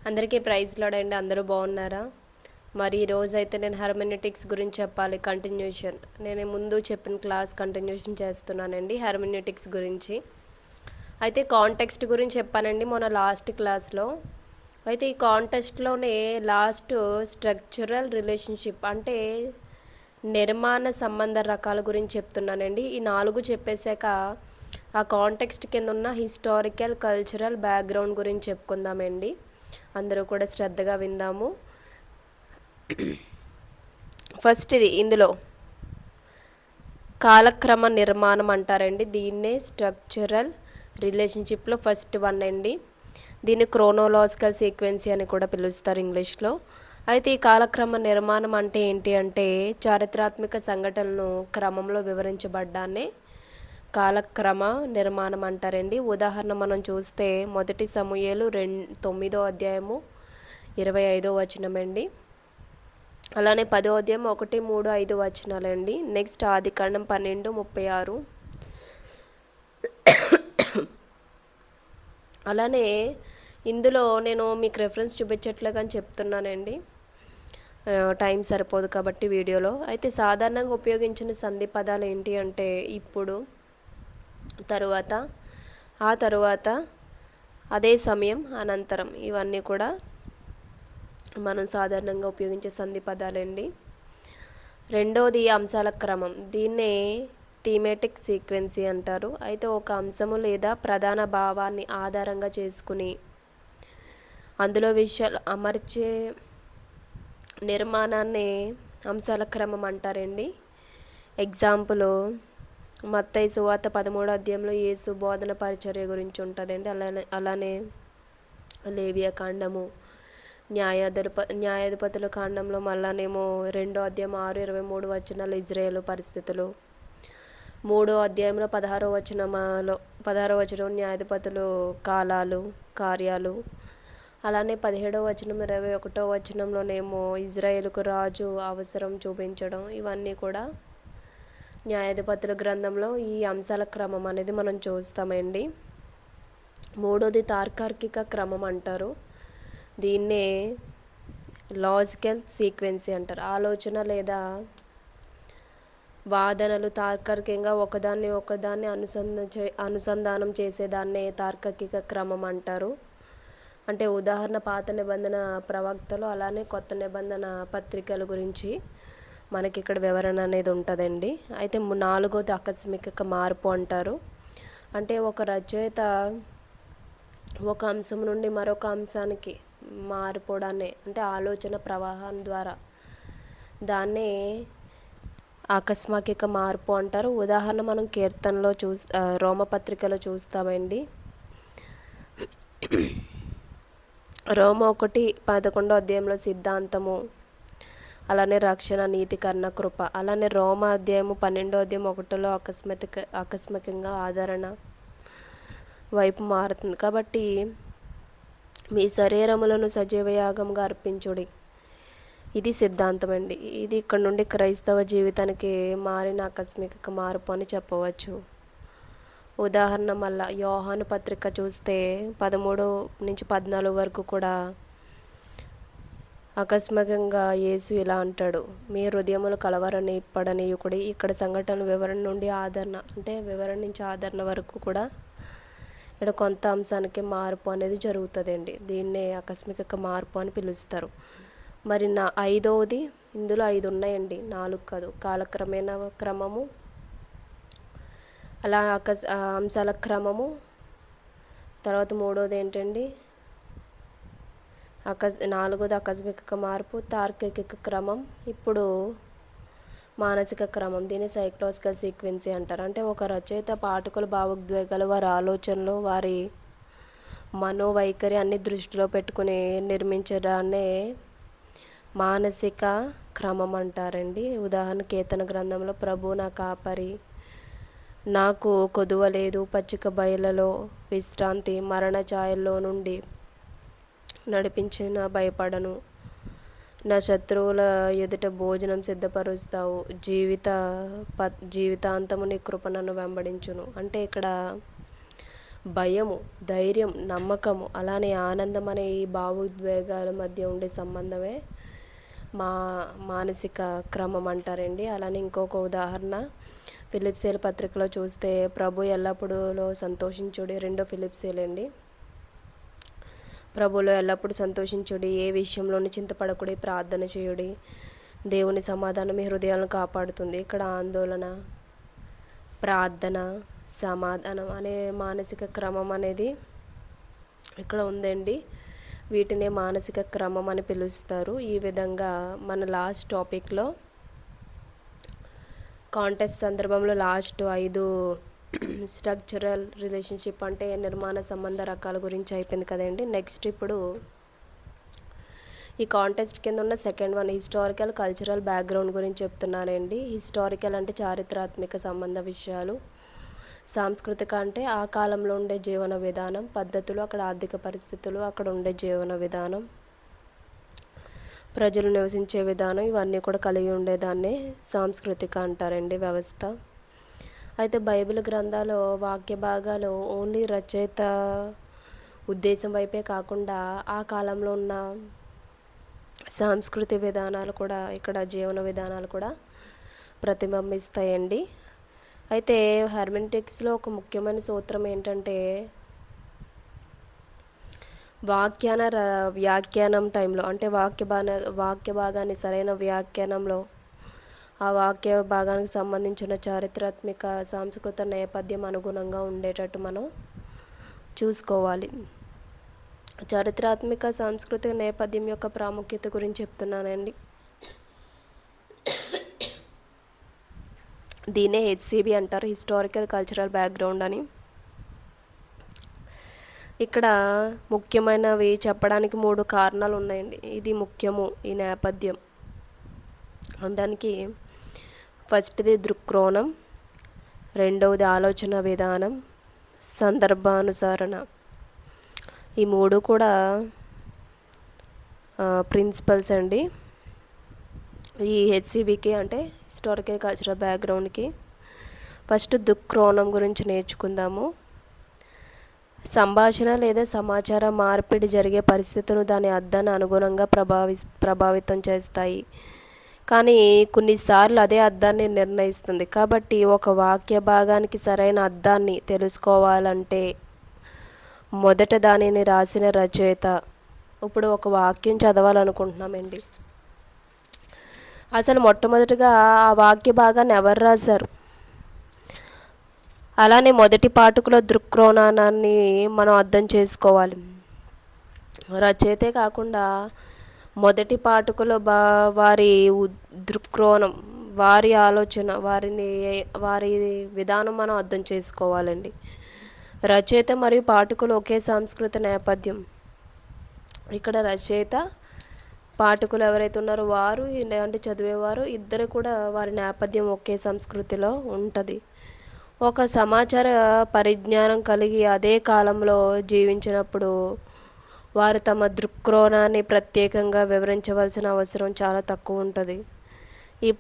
అందరికీ praise lord అండి. అందరూ బాగున్నారా? మరి ఈరోజు అయితే నేను హెర్మెనెటిక్స్ గురించి చెప్పాలి. కంటిన్యూషన్ నేను ముందు చెప్పిన క్లాస్ కంటిన్యూషన్ చేస్తున్నానండి హెర్మెనెటిక్స్ గురించి. అయితే కాంటెక్స్ట్ గురించి చెప్పానండి మొన్న లాస్ట్ క్లాస్లో. అయితే ఈ కాంటెక్స్ట్లోనే లాస్ట్ స్ట్రక్చరల్ రిలేషన్షిప్ అంటే నిర్మాణ సంబంధ రకాల గురించి చెప్తున్నానండి. ఈ 4 చెప్పేశాక ఆ కాంటెక్స్ట్ కింద ఉన్న హిస్టారికల్ కల్చరల్ బ్యాక్గ్రౌండ్ గురించి చెప్పుకుందామండి. అందరూ కూడా శ్రద్ధగా విందాము. ఫస్ట్ ఇందులో కాలక్రమ నిర్మాణం అంటారండి. దీన్నే స్ట్రక్చరల్ రిలేషన్షిప్లో ఫస్ట్ వన్ అండి. దీన్ని క్రోనోలాజికల్ సీక్వెన్సీ అని కూడా పిలుస్తారు ఇంగ్లీష్లో. అయితే ఈ కాలక్రమ నిర్మాణం అంటే ఏంటి అంటే చారిత్రాత్మక సంఘటనలను క్రమంలో వివరించబడ్డాన్ని కాలక్రమ నిర్మాణం అంటారండి. ఉదాహరణ మనం చూస్తే మొదటి సమూయేలు 9వ అధ్యాయము 25వ వచనమండి. అలానే 10వ అధ్యాయం 1, 3, 5 వచనాలండి. నెక్స్ట్ ఆదికాండం 12:36. అలానే ఇందులో నేను మీకు రెఫరెన్స్ చూపించట్లుగా చెప్తున్నానండి, టైం సరిపోదు కాబట్టి వీడియోలో. అయితే సాధారణంగా ఉపయోగించిన సంధి పదాలు ఏంటి అంటే ఇప్పుడు, తరువాత, ఆ తరువాత, అదే సమయం, అనంతరం, ఇవన్నీ కూడా మనం సాధారణంగా ఉపయోగించే సంధి పదాలండి. రెండోది అంశాల క్రమం. దీన్నే థీమేటిక్ సీక్వెన్సీ అంటారు. అయితే ఒక అంశము లేదా ప్రధాన భావాన్ని ఆధారంగా చేసుకుని అందులో విషయాలు అమర్చే నిర్మాణాన్ని అంశాల క్రమం అంటారండి. ఎగ్జాంపుల్ మత్తయి సువార్త 13వ అధ్యాయంలో యేసు బోధన పరిచర్య గురించి ఉంటుందండి. అలానే లేవియా కాండము, న్యాయాధిపతుల కాండంలో మళ్ళానేమో 2వ అధ్యాయం 6-23 వచనాలు ఇజ్రాయేలు పరిస్థితులు, 3వ అధ్యాయంలో 16వ వచనం న్యాయాధిపతులు కాలాలు, కార్యాలు, అలానే 17వ వచనం 21వ వచనంలోనేమో ఇజ్రాయేలుకు రాజు అవసరం చూపించడం, ఇవన్నీ కూడా న్యాయాధిపతుల గ్రంథంలో ఈ అంశాల క్రమం అనేది మనం చూస్తామండి. మూడోది తార్కార్కిక క్రమం అంటారు. దీన్నే లాజికల్ సీక్వెన్సీ అంటారు. ఆలోచన లేదా వాదనలు తార్కికంగా ఒకదాన్ని అనుసంధానం చేసేదాన్నే తార్కిక క్రమం అంటారు. అంటే ఉదాహరణ పాత నిబంధన ప్రవక్తలు, అలానే కొత్త నిబంధన పత్రికల గురించి మనకి ఇక్కడ వివరణ అనేది ఉంటుందండి. అయితే 4వది ఆకస్మిక మార్పు అంటారు. అంటే ఒక రచయిత ఒక అంశం నుండి మరొక అంశానికి మారిపోవడాన్ని, అంటే ఆలోచన ప్రవాహం ద్వారా, దాన్నే ఆకస్మిక మార్పు అంటారు. ఉదాహరణ మనం కీర్తనలో రోమపత్రికలో చూస్తామండి. రోమ 1:11 అధ్యాయంలో సిద్ధాంతము, అలానే రక్షణ, నీతి, కర్ణ, కృప. అలానే రోమ అధ్యాయము 12వ అధ్యాయం 1లో ఆకస్మికంగా ఆదరణ వైపు మారుతుంది. కాబట్టి మీ శరీరములను సజీవయాగంగా అర్పించుడి, ఇది సిద్ధాంతం అండి. ఇది ఇక్కడ నుండి క్రైస్తవ జీవితానికి మారిన ఆకస్మిక మార్పు అని చెప్పవచ్చు. ఉదాహరణ మళ్ళా యోహాను పత్రిక చూస్తే 13-14 వరకు కూడా ఆకస్మికంగా యేసు ఇలా అంటాడు, మీ హృదయములు కలవరని పడనీయుకుడి. ఇక్కడ సంఘటన వివరణ నుండి ఆదరణ, అంటే వివరణ నుంచి ఆదరణ వరకు కూడా ఇక్కడ కొంత అంశానికి మార్పు అనేది జరుగుతుందండి. దీన్నే ఆకస్మిక మార్పు అని పిలుస్తారు. మరి 5వది, ఇందులో 5 ఉన్నాయండి, 4 కాదు. కాలక్రమేణ క్రమము, అలా అంశాల క్రమము, తర్వాత 3వది ఏంటండి 4వది ఆకస్మిక మార్పు, తార్కిక క్రమం, ఇప్పుడు మానసిక క్రమం. దీన్ని సైకలాజికల్ సీక్వెన్సీ అంటారు. అంటే ఒక రచయిత పాఠకుల భావోద్వేగాలు, వారి ఆలోచనలు, వారి మనోవైఖరి అన్ని దృష్టిలో పెట్టుకుని నిర్మించడాన్నే మానసిక క్రమం అంటారండి. ఉదాహరణ కీర్తన గ్రంథంలో ప్రభు నా కాపరి, నాకు కొదువ లేదు, పచ్చిక బయలలో విశ్రాంతి, మరణ ఛాయల్లో నుండి నడిపించిన భయపడను, నా శత్రువుల ఎదుట భోజనం సిద్ధపరుస్తావు, జీవితాంతము నీ కృప నన్ను వెంబడించును. అంటే ఇక్కడ భయము, ధైర్యం, నమ్మకము, అలానే ఆనందం అనే ఈ భావోద్వేగాల మధ్య ఉండే సంబంధమే మా మానసిక క్రమం అంటారండి. అలానే ఇంకొక ఉదాహరణ ఫిలిప్సేల పత్రికలో చూస్తే ప్రభు ఎల్లప్పుడూ సంతోషించుడి, రెండో ఫిలిప్సేలండి. ప్రభులో ఎల్లప్పుడూ సంతోషించుడి, ఏ విషయంలోనూ చింతపడకుడి, ప్రార్థన చేయుడి, దేవుని సమాధానం మీ హృదయాలను కాపాడుతుంది. ఇక్కడ ఆందోళన, ప్రార్థన, సమాధానం అనే మానసిక క్రమం అనేది ఇక్కడ ఉందండి. వీటినే మానసిక క్రమం అని పిలుస్తారు. ఈ విధంగా మన లాస్ట్ టాపిక్లో కాంటెస్ట్ సందర్భంలో లాస్ట్ 5 స్ట్రక్చరల్ రిలేషన్షిప్ అంటే నిర్మాణ సంబంధ రకాల గురించి అయిపోయింది కదండి. నెక్స్ట్ ఇప్పుడు ఈ కాంటెస్ట్ కింద ఉన్న second one historical cultural background గురించి చెప్తున్నానండి. హిస్టారికల్ అంటే చారిత్రాత్మక సంబంధ విషయాలు, సాంస్కృతిక అంటే ఆ కాలంలో ఉండే జీవన విధానం, పద్ధతులు, అక్కడ ఆర్థిక పరిస్థితులు, అక్కడ ఉండే జీవన విధానం, ప్రజలు నివసించే విధానం, ఇవన్నీ కూడా కలిగి ఉండేదాన్ని సాంస్కృతిక అంటారండి, వ్యవస్థ. అయితే బైబిల్ గ్రంథాలు వాక్య భాగాలు ఓన్లీ రచయిత ఉద్దేశం వైపే కాకుండా ఆ కాలంలో ఉన్న సాంస్కృతిక విధానాలు కూడా, ఇక్కడ జీవన విధానాలు కూడా ప్రతిబింబిస్తాయండి. అయితే హెర్మెనెటిక్స్లో ఒక ముఖ్యమైన సూత్రం ఏంటంటే వ్యాఖ్యానం టైంలో అంటే వాక్య భాగాన్ని సరైన వ్యాఖ్యానంలో ఆ వాక్య భాగానికి సంబంధించిన చారిత్రాత్మక సాంస్కృతిక నేపథ్యం అనుగుణంగా ఉండేటట్టు మనం చూసుకోవాలి. చారిత్రాత్మక సాంస్కృతిక నేపథ్యం యొక్క ప్రాముఖ్యత గురించి చెప్తున్నానండి. దీన్నే హెచ్సిబి అంటారు, హిస్టారికల్ కల్చరల్ బ్యాక్గ్రౌండ్ అని. ఇక్కడ ముఖ్యమైనవి చెప్పడానికి 3 కారణాలు ఉన్నాయండి. ఇది ముఖ్యము ఈ నేపథ్యం అనడానికి. ఫస్ట్ది దృక్కోణం, రెండవది ఆలోచన విధానం, సందర్భానుసరణ. ఈ 3 కూడా ప్రిన్సిపల్స్ అండి ఈ హెచ్సిబికి అంటే హిస్టారికల్ కల్చరల్ బ్యాక్గ్రౌండ్కి. ఫస్ట్ దృక్కోణం గురించి నేర్చుకుందాము. సంభాషణ లేదా సమాచార మార్పిడి జరిగే పరిస్థితులను దాని అర్థాన్ని అనుగుణంగా ప్రభావితం చేస్తాయి, కానీ కొన్నిసార్లు అదే అర్థాన్ని నిర్ణయిస్తుంది. కాబట్టి ఒక వాక్య భాగానికి సరైన అర్థాన్ని తెలుసుకోవాలంటే మొదట దానిని రాసిన రచయిత. ఇప్పుడు ఒక వాక్యం చదవాలనుకుంటున్నామండి, అసలు మొట్టమొదటిగా ఆ వాక్య భాగాన్ని ఎవరు రాశారు, అలానే మొదటి పాఠకుల దృక్కోణాన్ని మనం అర్థం చేసుకోవాలి. రచయితే కాకుండా మొదటి పాఠకుల వారి దృక్కోణం, వారి ఆలోచన, వారి విధానం మనం అర్థం చేసుకోవాలండి. రచయిత మరియు పాఠకులు ఒకే సాంస్కృతిక నేపథ్యం. ఇక్కడ రచయిత, పాఠకులు ఎవరైతే ఉన్నారో వారు అంటే చదివేవారు ఇద్దరు కూడా వారి నేపథ్యం ఒకే సంస్కృతిలో ఉంటుంది. ఒక సమాచార పరిజ్ఞానం కలిగి అదే కాలంలో జీవించినప్పుడు వారు తమ దృక్కోణాన్ని ప్రత్యేకంగా వివరించవలసిన అవసరం చాలా తక్కువ ఉంటుంది. ఈ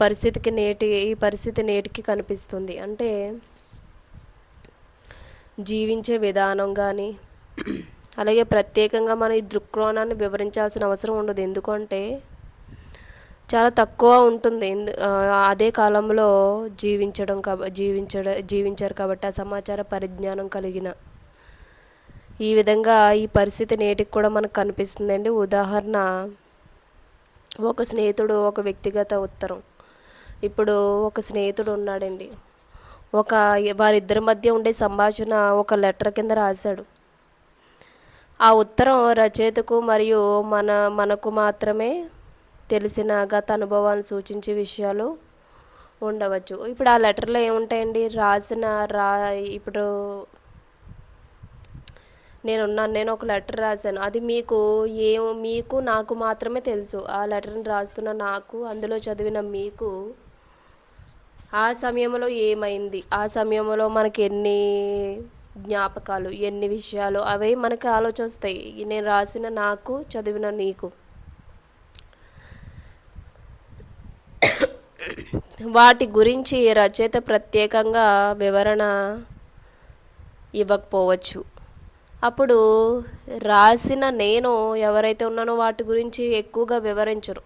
పరిస్థితి నేటికి కనిపిస్తుంది. అంటే జీవించే విధానం కానీ అలాగే ప్రత్యేకంగా మన ఈ దృక్కోణాన్ని వివరించాల్సిన అవసరం ఉండదు. ఎందుకంటే చాలా తక్కువ ఉంటుంది. అదే కాలంలో జీవించారు కాబట్టి ఆ సమాచార పరిజ్ఞానం కలిగిన. ఈ విధంగా ఈ పరిస్థితి నేటికి కూడా మనకు కనిపిస్తుందండి. ఉదాహరణ, ఒక స్నేహితుడు ఒక వ్యక్తిగత ఉత్తరం. ఇప్పుడు ఒక స్నేహితుడు ఉన్నాడండి, వారిద్దరి మధ్య ఉండే సంభాషణ ఒక లెటర్ కింద రాశాడు. ఆ ఉత్తరం రచయితకు మరియు మనకు మాత్రమే తెలిసిన గత అనుభవాన్ని సూచించే విషయాలు ఉండవచ్చు. ఇప్పుడు ఆ లెటర్లో ఏముంటాయండి, ఇప్పుడు నేను ఒక లెటర్ రాశాను, అది మీకు నాకు మాత్రమే తెలుసు. ఆ లెటర్ని రాస్తున్న నాకు, అందులో చదివిన మీకు ఆ సమయంలో ఏమైంది, ఆ సమయంలో మనకి ఎన్ని జ్ఞాపకాలు, ఎన్ని విషయాలు, అవే మనకి ఆలోచన వస్తాయి. నేను రాసిన నాకు, చదివిన నీకు. వాటి గురించి రచయిత ప్రత్యేకంగా వివరణ ఇవ్వకపోవచ్చు. అప్పుడు రాసిన నేను ఎవరైతే ఉన్నానో వాటి గురించి ఎక్కువగా వివరించరు.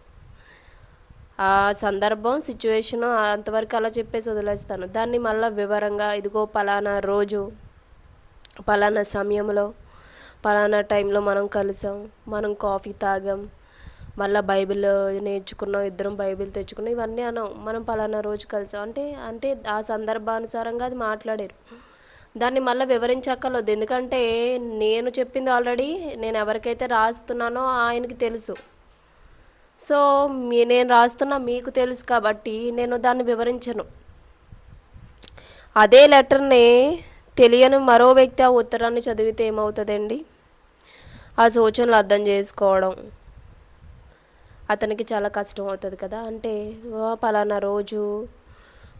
ఆ సందర్భం సిచ్యువేషను అంతవరకు అలా చెప్పేసి వదిలేస్తాను. దాన్ని మళ్ళీ వివరంగా ఇదిగో పలానా రోజు పలానా సమయంలో పలానా టైంలో మనం కలిసాం, మనం కాఫీ తాగాం, మళ్ళీ బైబిల్ నేర్చుకున్నాం, ఇద్దరం బైబిల్ తెచ్చుకున్నాం, ఇవన్నీ అనం. మనం పలానా రోజు కలిసాం అంటే అంటే ఆ సందర్భానుసారంగా అది మాట్లాడారు. దాన్ని మళ్ళీ వివరించక్కర్లేదు. ఎందుకంటే నేను చెప్పింది ఆల్రెడీ నేను ఎవరికైతే రాస్తున్నానో ఆయనకి తెలుసు. సో నేను రాస్తున్నా మీకు తెలుసు కాబట్టి నేను దాన్ని వివరించను. అదే లెటర్ని తెలియని మరో వ్యక్తి ఆ ఉత్తరాన్ని చదివితే ఏమవుతుందండి? ఆ సూచనలు అర్థం చేసుకోవడం అతనికి చాలా కష్టం అవుతుంది కదా. అంటే పలానా రోజు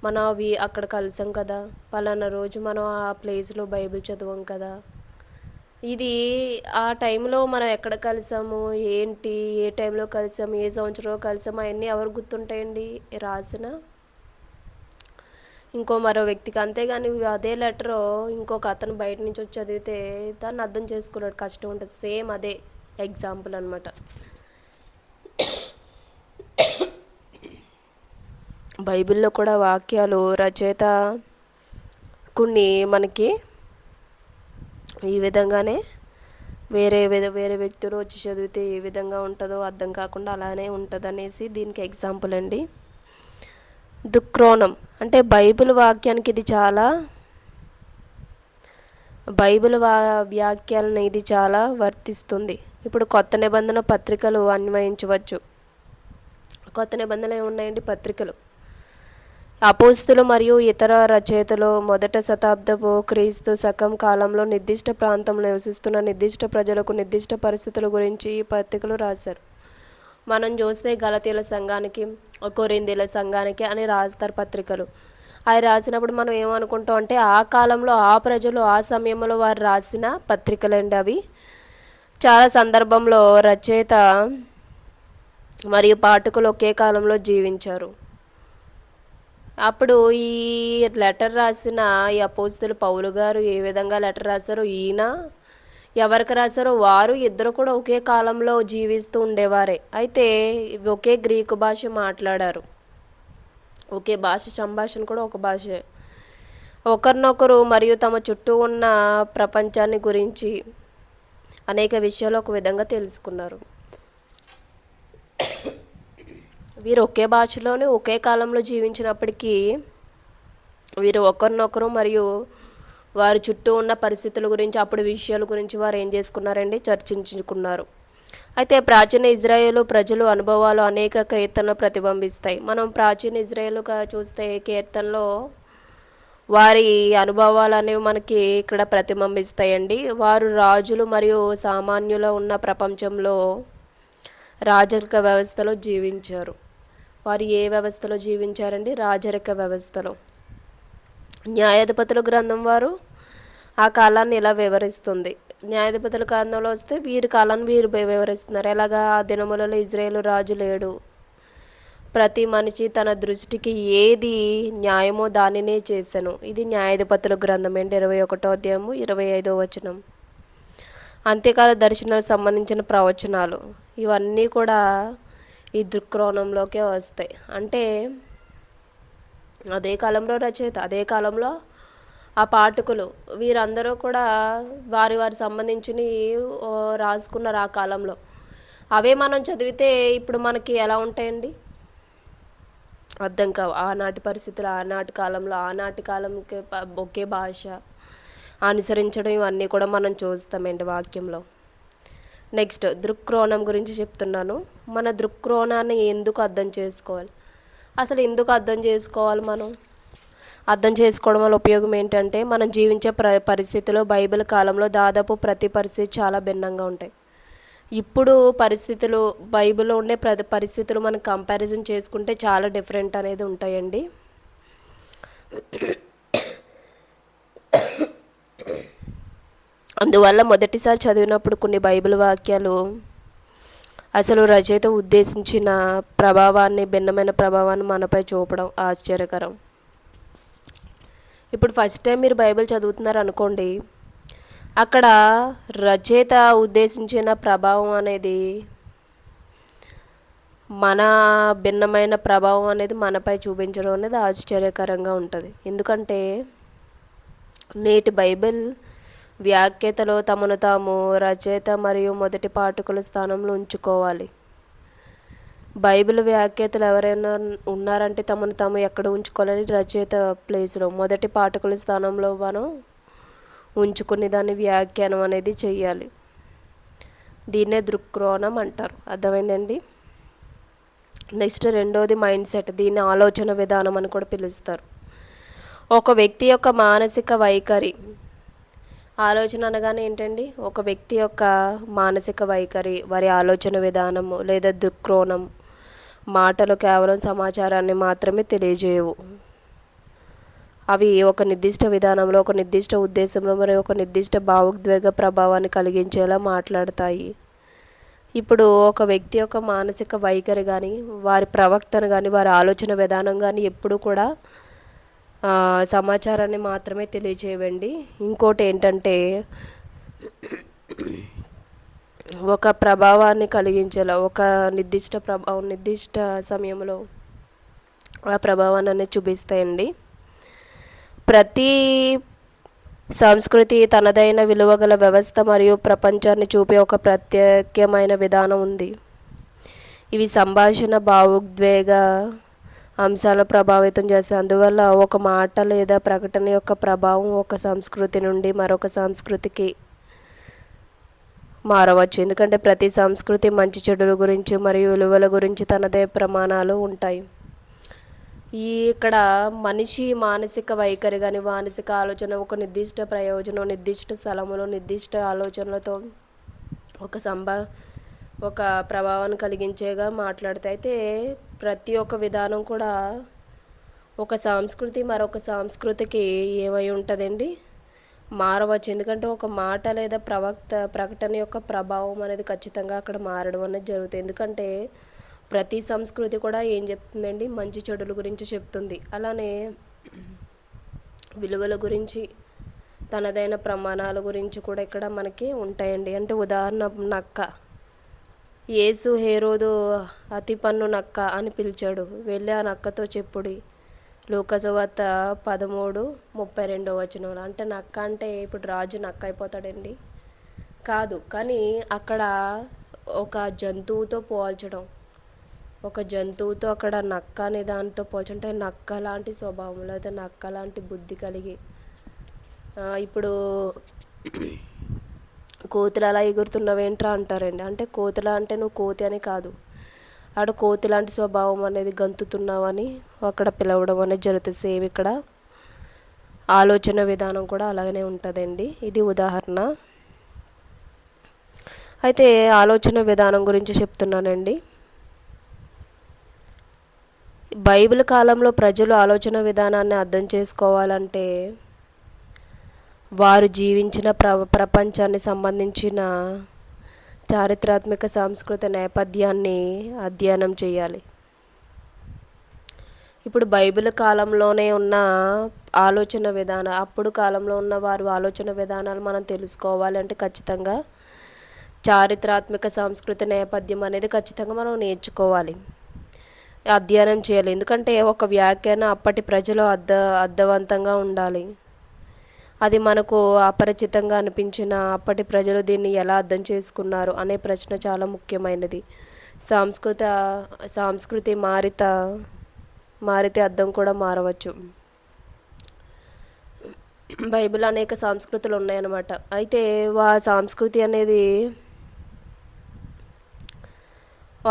మనం అవి అక్కడ కలిసాం కదా, పలానా రోజు మనం ఆ ప్లేస్లో బైబిల్ చదివాం కదా, ఇది ఆ టైంలో మనం ఎక్కడ కలిసాము, ఏంటి, ఏ టైంలో కలిసాము, ఏ సంవత్సరంలో కలిసాము, అవన్నీ ఎవరు గుర్తుంటాయండి రాసిన ఇంకో మరో వ్యక్తికి. అంతేగాని అదే లెటరు ఇంకొక అతను బయట నుంచి వచ్చి చదివితే దాన్ని అర్థం చేసుకున్నాడు కష్టం ఉంటుంది. సేమ్ అదే ఎగ్జాంపుల్ అనమాట. బైబిల్లో కూడా వాక్యాలు రచయిత కొన్ని మనకి ఈ విధంగానే వేరే వ్యక్తులు వచ్చి చదివితే ఏ విధంగా ఉంటుందో అర్థం కాకుండా అలానే ఉంటుంది అనేసి దీనికి ఎగ్జాంపుల్ అండి. దుక్రోణం అంటే బైబిల్ వాక్యానికి ఇది చాలా వ్యాఖ్యలను ఇది చాలా వర్తిస్తుంది. ఇప్పుడు కొత్త నిబంధన పత్రికలు అన్వయించవచ్చు. కొత్త నిబంధనలు ఏమున్నాయండి? పత్రికలు. అపోస్తులు మరియు ఇతర రచయితలు మొదట శతాబ్దపు క్రీస్తు శకం కాలంలో నిర్దిష్ట ప్రాంతంలో నివసిస్తున్న నిర్దిష్ట ప్రజలకు నిర్దిష్ట పరిస్థితుల గురించి ఈ పత్రికలు రాశారు. మనం చూస్తే గలతీల సంఘానికి, కొరింథీల సంఘానికి అని రాస్తారు పత్రికలు. అవి రాసినప్పుడు మనం ఏమనుకుంటాం అంటే ఆ కాలంలో ఆ ప్రజలు ఆ సమయంలో వారు రాసిన పత్రికలండి అవి. చాలా సందర్భంలో రచయిత మరియు పాఠకులు ఒకే కాలంలో జీవించారు. అప్పుడు ఈ లెటర్ రాసిన ఈ అపోస్తలుడు పౌలు గారు ఏ విధంగా లెటర్ రాశారో, ఈయన ఎవరికి రాశారో వారు ఇద్దరు కూడా ఒకే కాలంలో జీవిస్తూ ఉండేవారే. అయితే ఒకే గ్రీకు భాష మాట్లాడారు. ఒకే భాష, సంభాషణ కూడా ఒక భాషే. ఒకరినొకరు మరియు తమ చుట్టూ ఉన్న ప్రపంచాన్ని గురించి అనేక విషయాలు ఒక విధంగా తెలుసుకున్నారు. వీరు ఒకే భాషలోనే ఒకే కాలంలో జీవించినప్పటికీ వీరు ఒకరినొకరు మరియు వారి చుట్టూ ఉన్న పరిస్థితుల గురించి, అప్పుడు విషయాల గురించి వారు ఏం చేసుకున్నారండి? చర్చించుకున్నారు. అయితే ప్రాచీన ఇజ్రాయేలు ప్రజలు అనుభవాలు అనేక కీర్తనలు ప్రతిబింబిస్తాయి. మనం ప్రాచీన ఇజ్రాయేలుగా చూస్తే కీర్తనలో వారి అనుభవాలు అనేవి మనకి ఇక్కడ ప్రతిబింబిస్తాయండి. వారు రాజులు మరియు సామాన్యుల ఉన్న ప్రపంచంలో రాజరిక వ్యవస్థలో జీవించారు. వారు ఏ వ్యవస్థలో జీవించారండి? రాజరిక వ్యవస్థలో. న్యాయాధిపతుల గ్రంథం వారు ఆ కాలాన్ని ఇలా వివరిస్తుంది. న్యాయాధిపతుల కాలంలో వస్తే వీరి కాలాన్ని వీరు వివరిస్తున్నారు. ఎలాగా? ఆ దినములలో ఇజ్రాయేలు రాజు లేడు, ప్రతి మనిషి తన దృష్టికి ఏది న్యాయమో దానినే చేశాను. ఇది న్యాయాధిపతుల గ్రంథం అండి, 21వ అధ్యాయము 25వ వచనం. అంత్యకాల దర్శనాలకు సంబంధించిన ప్రవచనాలు ఇవన్నీ కూడా ఈ దృక్కోణంలోకే వస్తాయి. అంటే అదే కాలంలో రచయిత, అదే కాలంలో ఆ పాఠకులు, వీరందరూ కూడా వారి సంబంధించినవి రాసుకున్నారు ఆ కాలంలో. అవే మనం చదివితే ఇప్పుడు మనకి ఎలా ఉంటాయండి? అర్థం కావు. ఆనాటి పరిస్థితులు, ఆనాటి కాలంలో, ఆనాటి కాలంకి ఒకే భాష అనుసరించడం ఇవన్నీ కూడా మనం చూస్తామండి వాక్యంలో. నెక్స్ట్ దృక్కోణం గురించి చెప్తున్నాను. మన దృక్కోణాన్ని ఎందుకు అర్థం చేసుకోవాలి? అసలు ఎందుకు అర్థం చేసుకోవాలి? మనం అర్థం చేసుకోవడం వల్ల ఉపయోగం ఏంటంటే, మనం జీవించే పరిస్థితిలో బైబిల్ కాలంలో దాదాపు ప్రతి పరిస్థితి చాలా భిన్నంగా ఉంటాయి. ఇప్పుడు పరిస్థితులు, బైబిల్లో ఉండే పరిస్థితులు మనం కంపారిజన్ చేసుకుంటే చాలా డిఫరెంట్ అనేది ఉంటాయండి. అందువల్ల మొదటిసారి చదివినప్పుడు కొన్ని బైబిల్ వాక్యాలు అసలు రచయిత ఉద్దేశించిన భిన్నమైన ప్రభావాన్ని మనపై చూపడం ఆశ్చర్యకరం. ఇప్పుడు ఫస్ట్ టైం మీరు బైబిల్ చదువుతున్నారు అనుకోండి, అక్కడ రచయిత ఉద్దేశించిన ప్రభావం అనేది మన భిన్నమైన ప్రభావం అనేది మనపై చూపించడం అనేది ఆశ్చర్యకరంగా ఉంటుంది. ఎందుకంటే నేటి బైబిల్ వ్యాఖ్యాతలో తమను తాము రచయిత మరియు మొదటి పాఠకుల స్థానంలో ఉంచుకోవాలి. బైబిల్ వ్యాఖ్యాతలు ఎవరైనా ఉన్నారంటే తమను తాము ఎక్కడ ఉంచుకోవాలని రచయిత ప్లేస్లో మొదటి పాఠకుల స్థానంలో మనం ఉంచుకుని దాన్ని వ్యాఖ్యానం అనేది చెయ్యాలి. దీన్నే దృక్కోణం అంటారు. అర్థమైందండి. నెక్స్ట్ రెండోది మైండ్ సెట్. దీన్ని ఆలోచన విధానం అని కూడా పిలుస్తారు. ఒక వ్యక్తి యొక్క మానసిక వైఖరి. ఆలోచన అనగానే ఏంటండి? ఒక వ్యక్తి యొక్క మానసిక వైఖరి, వారి ఆలోచన విధానము లేదా దృక్కోణం. మాటలు కేవలం సమాచారాన్ని మాత్రమే తెలియజేయవు. అవి ఒక నిర్దిష్ట విధానంలో, ఒక నిర్దిష్ట ఉద్దేశంలో మరియు ఒక నిర్దిష్ట భావోద్వేగ ప్రభావాన్ని కలిగించేలా మాట్లాడతాయి. ఇప్పుడు ఒక వ్యక్తి యొక్క మానసిక వైఖరి కానీ, వారి ప్రవర్తన కానీ, వారి ఆలోచన విధానం కానీ ఎప్పుడు కూడా సమాచారాన్ని మాత్రమే తెలియచేయండి. ఇంకోటి ఏంటంటే ఒక ప్రభావాన్ని కలిగించేలా, ఒక నిర్దిష్ట సమయంలో ఆ ప్రభావాన్ని అనేది చూపిస్తాయండి. ప్రతి సంస్కృతి తనదైన విలువగల వ్యవస్థ మరియు ప్రపంచాన్ని చూపే ఒక ప్రత్యేకమైన విధానం ఉంది. ఇవి సంభాషణ, భావోద్వేగ అంశాలను ప్రభావితం చేస్తాయి. అందువల్ల ఒక మాట లేదా ప్రకటన యొక్క ప్రభావం ఒక సంస్కృతి నుండి మరొక సంస్కృతికి మారవచ్చు. ఎందుకంటే ప్రతి సంస్కృతి మంచి చెడుల గురించి మరియు విలువల గురించి తనదే ప్రమాణాలు ఉంటాయి. ఇక్కడ మనిషి మానసిక వైఖరి కానీ, మానసిక ఆలోచన ఒక నిర్దిష్ట ప్రయోజనం, నిర్దిష్ట స్థలములో నిర్దిష్ట ఆలోచనలతో ఒక ప్రభావాన్ని కలిగించేగా మాట్లాడితే, అయితే ప్రతి ఒక్క విధానం కూడా ఒక సంస్కృతి మరొక సంస్కృతికి ఏమై ఉంటుందండి, మారవచ్చు. ఎందుకంటే ఒక మాట లేదా ప్రకటన యొక్క ప్రభావం అనేది ఖచ్చితంగా అక్కడ మారడం అనేది జరుగుతుంది. ఎందుకంటే ప్రతి సంస్కృతి కూడా ఏం చెప్తుందండి? మంచి చెడుల గురించి చెప్తుంది. అలానే విలువల గురించి, తనదైన ప్రమాణాల గురించి కూడా ఇక్కడ మనకి ఉంటాయండి. అంటే ఉదాహరణ నక్క. యేసు హేరోదు అతి పన్ను నక్క అని పిలిచాడు. వెళ్ళి ఆ నక్కతో చెప్పుడి. లూకాసు వార్త 13:32 అంటే నక్క అంటే ఇప్పుడు రాజు నక్క అయిపోతాడండి? కాదు. కానీ అక్కడ ఒక జంతువుతో పోల్చడం, ఒక జంతువుతో అక్కడ నక్క అనే దానితో పోల్చుంటే నక్క లాంటి స్వభావం లేదా నక్క లాంటి బుద్ధి కలిగి, ఇప్పుడు కోతులు అలా ఎగురుతున్నవేంట్రా అంటారండి. అంటే కోతుల అంటే నువ్వు కోతి అని కాదు, ఆడ కోతి లాంటి స్వభావం అనేది గంతుతున్నావని అక్కడ పిలవడం అనేది జరుగుతుంది. సేమ్ ఇక్కడ ఆలోచన విధానం కూడా అలాగనే ఉంటుందండి. ఇది ఉదాహరణ. అయితే ఆలోచన విధానం గురించి చెప్తున్నానండి. బైబిల్ కాలంలో ప్రజలు ఆలోచన విధానాన్ని అర్థం చేసుకోవాలంటే వారు జీవించిన ప్రపంచాన్ని సంబంధించిన చారిత్రాత్మక సాంస్కృతిక నేపథ్యాన్ని అధ్యయనం చేయాలి. ఇప్పుడు బైబిల్ కాలంలోనే ఉన్న ఆలోచన విధానం, అప్పుడు కాలంలో ఉన్న వారు ఆలోచన విధానాలు మనం తెలుసుకోవాలి అంటే ఖచ్చితంగా చారిత్రాత్మక సాంస్కృతిక నేపథ్యం అనేది ఖచ్చితంగా మనం నేర్చుకోవాలి, అధ్యయనం చేయాలి. ఎందుకంటే ఒక వ్యాఖ్యానం అప్పటి ప్రజలు అర్థవంతంగా ఉండాలి. అది మనకు అపరిచితంగా అనిపించిన అప్పటి ప్రజలు దీన్ని ఎలా అర్థం చేసుకున్నారు అనే ప్రశ్న చాలా ముఖ్యమైనది. సంస్కృతి మారితే అర్థం కూడా మారవచ్చు. బైబిల్ అనేక సంస్కృతులు ఉన్నాయన్నమాట. అయితే సంస్కృతి అనేది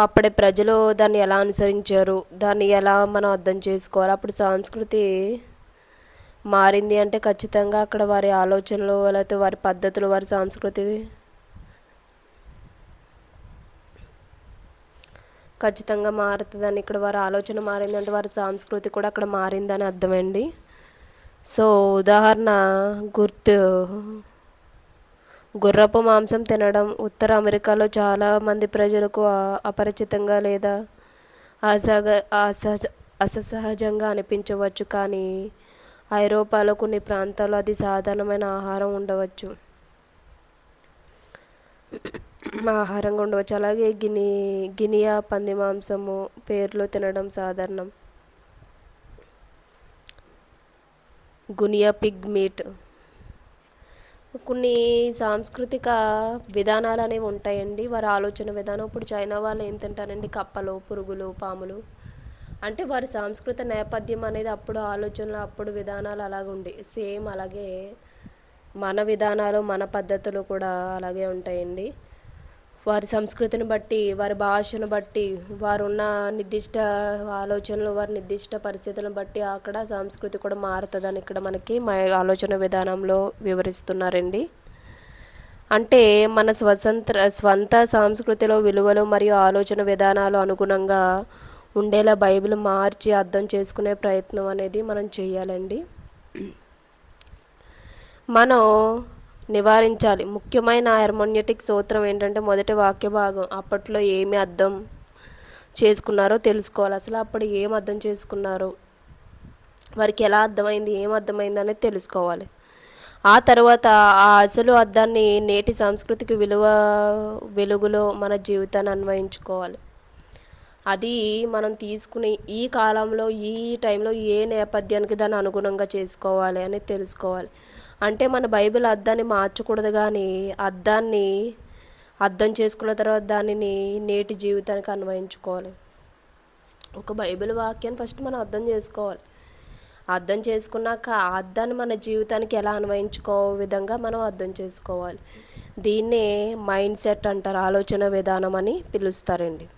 అప్పటి ప్రజలు దాన్ని ఎలా అనుసరించారు, దాన్ని ఎలా మనం అర్థం చేసుకోవాలి. అప్పుడు సంస్కృతి మారింది అంటే ఖచ్చితంగా అక్కడ వారి ఆలోచనలు, లేకపోతే వారి పద్ధతులు, వారి సంస్కృతి ఖచ్చితంగా మారుతుందని, ఇక్కడ వారి ఆలోచన మారిందంటే వారి సంస్కృతి కూడా అక్కడ మారిందని అర్థమండి. సో ఉదాహరణ గుర్రపు మాంసం తినడం ఉత్తర అమెరికాలో చాలామంది ప్రజలకు అపరిచితంగా లేదా అసహజంగా అనిపించవచ్చు. కానీ ఐరోపాలో కొన్ని ప్రాంతాల్లో అది సాధారణమైన ఆహారం ఉండవచ్చు. ఆహారంగా ఉండవచ్చు. అలాగే గినియా పంది మాంసము పేరులో తినడం సాధారణం. గునియా పిగ్ మీట్. కొన్ని సాంస్కృతిక విధానాలు అనేవి ఉంటాయండి, వారి ఆలోచన విధానం. ఇప్పుడు చైనా వాళ్ళు ఏం తింటారండి? కప్పలు, పురుగులు, పాములు. అంటే వారి సాంస్కృత నేపథ్యం అనేది అప్పుడు ఆలోచనలు, అప్పుడు విధానాలు అలాగే ఉండి, సేమ్ అలాగే మన విధానాలు, మన పద్ధతులు కూడా అలాగే ఉంటాయండి. వారి సంస్కృతిని బట్టి, వారి భాషను బట్టి, వారున్న నిర్దిష్ట ఆలోచనలు, వారి నిర్దిష్ట పరిస్థితులను బట్టి అక్కడ సంస్కృతి కూడా మారుతుందని ఇక్కడ మనకి ఆలోచన విధానంలో వివరిస్తున్నారండి. అంటే మన స్వంత సంస్కృతిలో విలువలు మరియు ఆలోచన విధానాలు అనుగుణంగా ఉండేలా బైబిల్ మార్చి అర్థం చేసుకునే ప్రయత్నం అనేది మనం చేయాలండి. మనం నివారించాలి. ముఖ్యమైన హెర్మోన్యూటిక్ సూత్రం ఏంటంటే, మొదటి వాక్య భాగం అప్పట్లో ఏమి అర్థం చేసుకున్నారో తెలుసుకోవాలి. అసలు అప్పుడు ఏం అర్థం చేసుకున్నారో, వారికి ఎలా అర్థమైంది, ఏం అర్థమైంది అనేది తెలుసుకోవాలి. ఆ తర్వాత ఆ అసలు అర్థాన్ని నేటి సాంస్కృతిక వెలుగులో మన జీవితాన్ని అన్వయించుకోవాలి. అది మనం తీసుకుని ఈ కాలంలో, ఈ టైంలో ఏ నేపథ్యానికి దాన్ని అనుగుణంగా చేసుకోవాలి అనేది తెలుసుకోవాలి. అంటే మన బైబిల్ అర్థాన్ని మార్చకూడదు, కానీ అర్థాన్ని అర్థం చేసుకున్న తర్వాత దానిని నేటి జీవితానికి అన్వయించుకోవాలి. ఒక బైబిల్ వాక్యాన్ని ఫస్ట్ మనం అర్థం చేసుకోవాలి. అర్థం చేసుకున్నాక ఆ అర్థాన్ని మన జీవితానికి ఎలా అన్వయించుకో విధంగా మనం అర్థం చేసుకోవాలి. దీన్నే మైండ్ సెట్ అంటారు, ఆలోచన విధానం అని పిలుస్తారండి.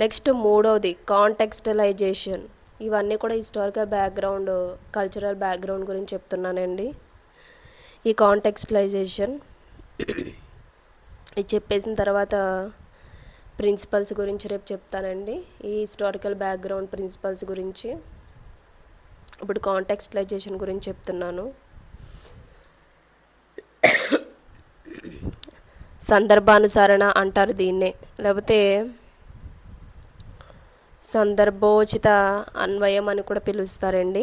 నెక్స్ట్ మూడవది కాంటెక్స్టలైజేషన్. ఇవన్నీ కూడా హిస్టారికల్ బ్యాక్గ్రౌండ్, కల్చరల్ బ్యాక్గ్రౌండ్ గురించి చెప్తున్నానండి. ఈ కాంటెక్స్టలైజేషన్ ఇది చెప్పేసిన తర్వాత ప్రిన్సిపల్స్ గురించి రేపు చెప్తానండి. ఈ హిస్టారికల్ బ్యాక్గ్రౌండ్ ప్రిన్సిపల్స్ గురించి. ఇప్పుడు కాంటెక్స్టలైజేషన్ గురించి చెప్తున్నాను. సందర్భానుసరణ అంటారు దీన్నే, లేకపోతే సందర్భోచిత అన్వయం అని కూడా పిలుస్తారండి.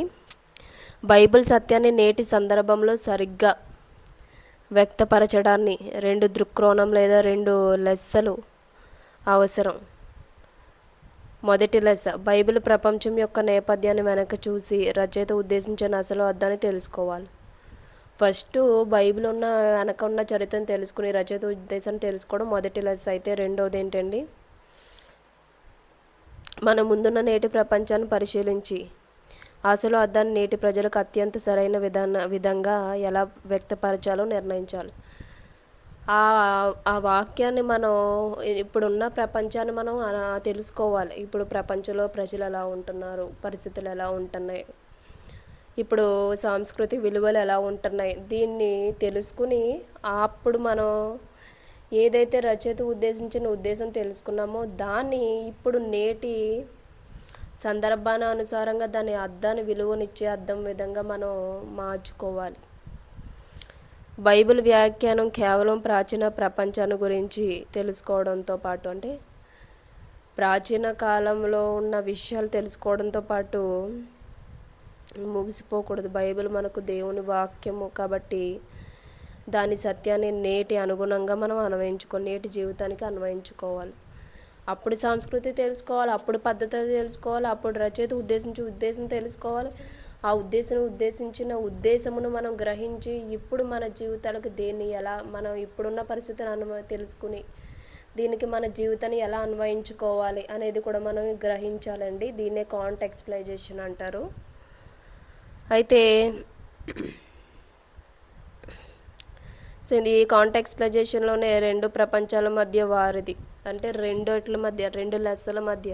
బైబిల్ సత్యాన్ని నేటి సందర్భంలో సరిగ్గా వ్యక్తపరచడాన్ని 2 దృక్కోణం లేదా 2 లెస్సలు అవసరం. మొదటి లెస్స, బైబిల్ ప్రపంచం యొక్క నేపథ్యాన్ని వెనక చూసి రచయిత ఉద్దేశించిన అసలు అర్థాన్ని తెలుసుకోవాలి. ఫస్ట్ బైబిల్ వెనక ఉన్న చరిత్రను తెలుసుకుని రచయిత ఉద్దేశాన్ని తెలుసుకోవడం మొదటి లెస్స. అయితే రెండవది ఏంటండి? మన ముందున్న నేటి ప్రపంచాన్ని పరిశీలించి అసలు అర్థాన్ని నేటి ప్రజలకు అత్యంత సరైన విధంగా ఎలా వ్యక్తపరచాలో నిర్ణయించాలి. ఆ వాక్యాన్ని మనం ఇప్పుడున్న ప్రపంచాన్ని మనం తెలుసుకోవాలి. ఇప్పుడు ప్రపంచంలో ప్రజలు ఎలా ఉంటున్నారు, పరిస్థితులు ఎలా ఉంటున్నాయి, ఇప్పుడు సాంస్కృతిక విలువలు ఎలా ఉంటున్నాయి, దీన్ని తెలుసుకుని అప్పుడు మనం ఏదైతే రచయిత ఉద్దేశించిన ఉద్దేశం తెలుసుకున్నామో దాన్ని ఇప్పుడు నేటి సందర్భాన అనుసారంగా దాని అర్థాన్ని విలువనిచ్చే అర్థం విధంగా మనం మార్చుకోవాలి. బైబిల్ వ్యాఖ్యానం కేవలం ప్రాచీన ప్రపంచాన్ని గురించి తెలుసుకోవడంతో పాటు, అంటే ప్రాచీన కాలంలో ఉన్న విషయాలు తెలుసుకోవడంతో పాటు ముగిసిపోకూడదు. బైబిల్ మనకు దేవుని వాక్యము కాబట్టి దాని సత్యాన్ని నేటి అనుగుణంగా మనం అన్వయించుకొని నేటి జీవితానికి అన్వయించుకోవాలి. అప్పుడు సంస్కృతి తెలుసుకోవాలి, అప్పుడు పద్ధతులు తెలుసుకోవాలి, అప్పుడు రచయిత ఉద్దేశం తెలుసుకోవాలి. ఆ ఉద్దేశించిన ఉద్దేశమును మనం గ్రహించి ఇప్పుడు మన జీవితాలకు దేన్ని ఎలా, మనం ఇప్పుడున్న పరిస్థితిని తెలుసుకుని దీనికి మన జీవితాన్ని ఎలా అన్వయించుకోవాలి అనేది కూడా మనం గ్రహించాలండి. దీన్నే కాంటెక్స్టలైజేషన్ అంటారు. అయితే ఈ కాంటెక్స్టలైజేషన్లోనే 2 ప్రపంచాల మధ్య వారిది, అంటే 2 లెస్సల మధ్య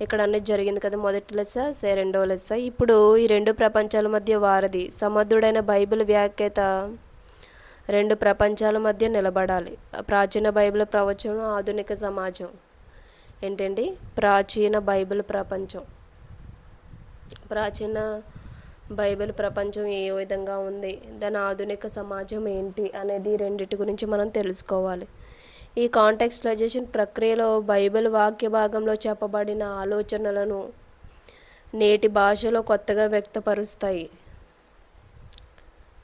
ఇక్కడ అనేది జరిగింది కదా. మొదటి లెస్స, రెండవ లెస్స. ఇప్పుడు ఈ 2 ప్రపంచాల మధ్య వారిది. సమర్థుడైన బైబిల్ వ్యాఖ్యాత 2 ప్రపంచాల మధ్య నిలబడాలి. ప్రాచీన బైబిల్ ప్రవచనం, ఆధునిక సమాజం. ఏంటండి? ప్రాచీన బైబిల్ ప్రపంచం, ప్రాచీన బైబిల్ ప్రపంచం ఏ విధంగా ఉంది, దాని ఆధునిక సమాజం ఏంటి అనేది రెండింటి గురించి మనం తెలుసుకోవాలి. ఈ కాంటెక్స్టలైజేషన్ ప్రక్రియలో బైబిల్ వాక్య భాగంలో చెప్పబడిన ఆలోచనలను నేటి భాషలో కొత్తగా వ్యక్తపరుస్తాయి.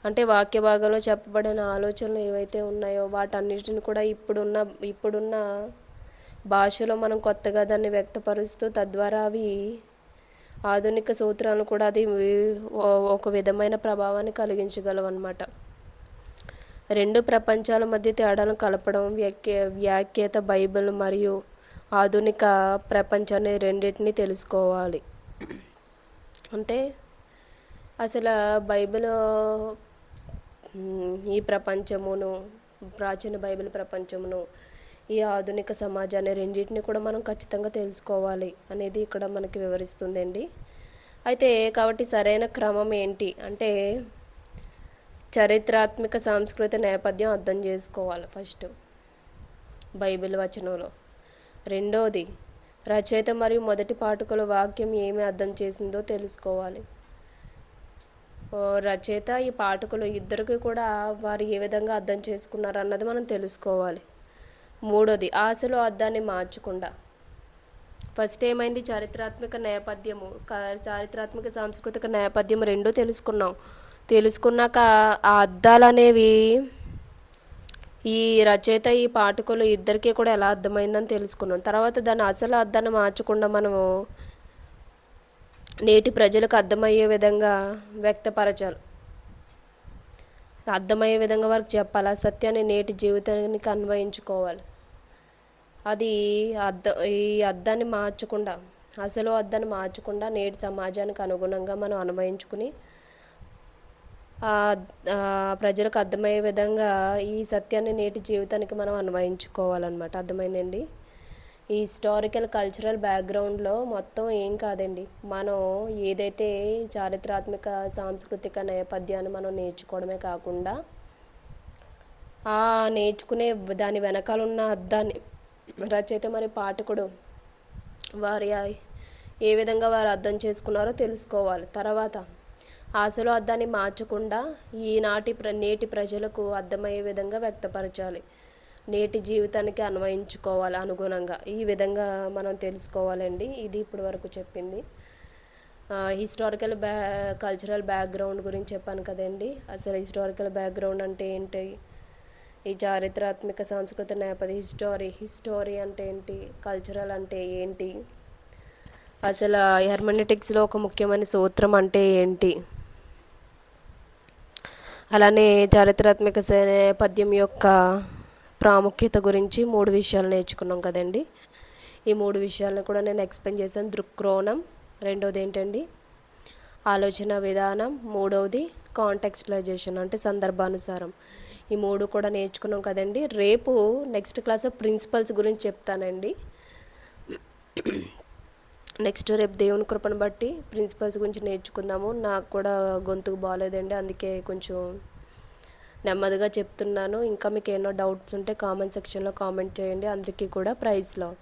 అంటే వాక్య భాగంలో చెప్పబడిన ఆలోచనలు ఏవైతే ఉన్నాయో వాటన్నిటిని కూడా ఇప్పుడున్న భాషలో మనం కొత్తగా దాన్ని వ్యక్తపరుస్తూ తద్వారా అవి ఆధునిక సూత్రాలను కూడా అది ఒక విధమైన ప్రభావాన్ని కలిగించగలవు అన్నమాట. రెండు ప్రపంచాల మధ్య తేడాను కలపడం వ్యాఖ్యాత బైబిల్ మరియు ఆధునిక ప్రపంచాన్ని రెండింటినీ తెలుసుకోవాలి. అంటే అసలు బైబిల్ ఈ ప్రపంచమును, ప్రాచీన బైబిల్ ప్రపంచమును, ఈ ఆధునిక సమాజాన్ని రెండింటిని కూడా మనం ఖచ్చితంగా తెలుసుకోవాలి అనేది ఇక్కడ మనకి వివరిస్తుందండి. అయితే కాబట్టి సరైన క్రమం ఏంటి అంటే చరిత్రాత్మక సాంస్కృతిక నేపథ్యం అర్థం చేసుకోవాలి ఫస్ట్ బైబిల్ వచనంలో. రెండోది రచయిత మరియు మొదటి పాఠకుల వాక్యం ఏమి అర్థం చేసిందో తెలుసుకోవాలి. రచయిత ఈ పాఠకులు ఇద్దరికి కూడా వారు ఏ విధంగా అర్థం చేసుకున్నారు అన్నది మనం తెలుసుకోవాలి. మూడోది ఆశలో అర్థాన్ని మార్చకుండా. ఫస్ట్ ఏమైంది, చారిత్రాత్మక సాంస్కృతిక నేపథ్యం రెండూ తెలుసుకున్నాక ఆ అర్థాలు అనేవి ఈ రచయిత ఈ పాఠకులు ఇద్దరికీ కూడా ఎలా అర్థమైందని తెలుసుకున్నాం. తర్వాత దాని అసలు అర్థాన్ని మార్చకుండా మనము నేటి ప్రజలకు అర్థమయ్యే విధంగా వ్యక్తపరచాలి, అర్థమయ్యే విధంగా వారికి చెప్పాలి. ఆ సత్యాన్ని నేటి జీవితానికి అన్వయించుకోవాలి. అది ఈ అర్థాన్ని మార్చకుండా, అసలు అర్థాన్ని మార్చకుండా నేటి సమాజానికి అనుగుణంగా మనం అన్వయించుకుని ప్రజలకు అర్థమయ్యే విధంగా ఈ సత్యాన్ని నేటి జీవితానికి మనం అన్వయించుకోవాలన్నమాట. అర్థమైందండి. ఈ హిస్టారికల్ కల్చరల్ బ్యాక్గ్రౌండ్లో మొత్తం ఏం కాదండి, మనం ఏదైతే చారిత్రాత్మక సాంస్కృతిక నేపథ్యాన్ని మనం నేర్చుకోవడమే కాకుండా ఆ నేర్చుకునే దాని వెనకాల ఉన్న అర్థాన్ని రచయిత మరి పాఠకుడు వారి ఏ విధంగా వారు అర్థం చేసుకున్నారో తెలుసుకోవాలి. తర్వాత అసలు అర్థాన్ని మార్చకుండా నేటి ప్రజలకు అర్థమయ్యే విధంగా వ్యక్తపరచాలి, నేటి జీవితానికి అన్వయించుకోవాలి అనుగుణంగా. ఈ విధంగా మనం తెలుసుకోవాలండి. ఇది ఇప్పటి వరకు చెప్పింది. కల్చరల్ బ్యాక్గ్రౌండ్ గురించి చెప్పాను కదండి. అసలు హిస్టారికల్ బ్యాక్గ్రౌండ్ అంటే ఏంటి, ఈ చారిత్రాత్మక సాంస్కృతిక నేపథ్యం, హిస్టరీ అంటే ఏంటి, కల్చరల్ అంటే ఏంటి, అసలు హెర్మెనెటిక్స్లో ఒక ముఖ్యమైన సూత్రం అంటే ఏంటి, అలానే చారిత్రాత్మక నేపథ్యం యొక్క ప్రాముఖ్యత గురించి 3 విషయాలు నేర్చుకున్నాం కదండి. ఈ 3 విషయాలను కూడా నేను ఎక్స్ప్లెయిన్ చేశాను. దృక్కోణం, రెండవది ఏంటండి ఆలోచన విధానం, మూడవది కాంటెక్స్చువలైజేషన్ అంటే సందర్భానుసారం. ఈ 3 కూడా నేర్చుకున్నాం కదండి. రేపు నెక్స్ట్ క్లాస్లో ప్రిన్సిపల్స్ గురించి చెప్తానండి. నెక్స్ట్ రేపు దేవుని కృపను బట్టి ప్రిన్సిపల్స్ గురించి నేర్చుకుందాము. నాకు కూడా గొంతుకు బాగాలేదండి, అందుకే కొంచెం నెమ్మదిగా చెప్తున్నాను. ఇంకా మీకు ఏమైనా డౌట్స్ ఉంటే కామెంట్ సెక్షన్లో కామెంట్ చేయండి. అందరికీ కూడా ప్రైజ్ లార్డ్.